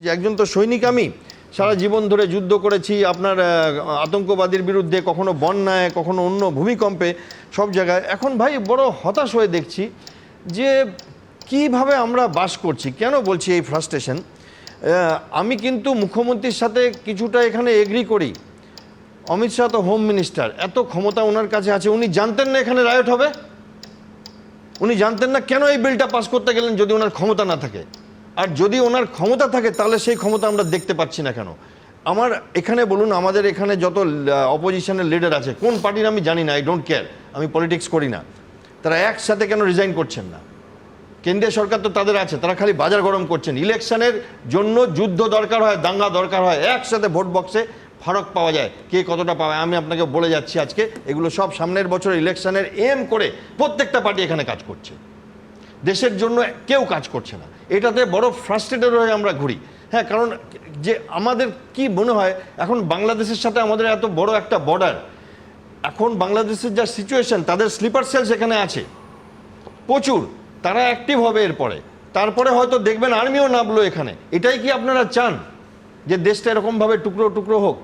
যে একজন তো সৈনিক, আমি সারা জীবন ধরে যুদ্ধ করেছি আপনার আতঙ্কবাদীর বিরুদ্ধে, কখনো বন্যায়, কখনো অন্য ভূমিকম্পে, সব জায়গায়। এখন ভাই বড় হতাশ হয়ে দেখছি যে কিভাবে আমরা বাস করছি। কেন বলছি এই ফ্রাস্ট্রেশন? আমি কিন্তু মুখ্যমন্ত্রীর সাথে কিছুটা এখানে এগ্রি করি। অমিত শাহ তো হোম মিনিস্টার, এত ক্ষমতা ওনার কাছে আছে, উনি জানতেন না এখানে রায়ট হবে? উনি জানতেন না কেন এই বিলটা পাস করতে গেলেন যদি ওনার ক্ষমতা না থাকে? আর যদি ওনার ক্ষমতা থাকে তাহলে সেই ক্ষমতা আমরা দেখতে পাচ্ছি না কেন? আমার এখানে বলুন, আমাদের এখানে যত অপোজিশনের লিডার আছে, কোন পার্টির আমি জানি না, আই ডোন্ট কেয়ার, আমি পলিটিক্স করি না, তারা একসাথে কেন রিজাইন করছেন না? কেন্দ্রীয় সরকার তো তাদের আছে, তারা খালি বাজার গরম করছেন। ইলেকশনের জন্য যুদ্ধ দরকার হয়, দাঙ্গা দরকার হয়, একসাথে ভোট বক্সে ফারাক পাওয়া যায়, কে কতটা পাওয়া। আমি আপনাকে বলে যাচ্ছি আজকে, এগুলো সব সামনের বছর ইলেকশনের এম করে প্রত্যেকটা পার্টি এখানে কাজ করছে, দেশের জন্য কেউ কাজ করছে না। এটাতে বড় ফ্রাস্ট্রেটেড হয়ে আমরা ঘুরি। হ্যাঁ, কারণ যে আমাদের কি মনে হয়, এখন বাংলাদেশের সাথে আমাদের এত বড় একটা বর্ডার, এখন বাংলাদেশের যা সিচুয়েশন, তাদের স্লিপার সেলস এখানে আছে প্রচুর, তারা অ্যাক্টিভ হবে এরপরে, তারপরে হয়তো দেখবেন আর্মিও নামলো এখানে। এটাই কি আপনারা চান যে দেশটা এরকমভাবে টুকরো টুকরো হোক?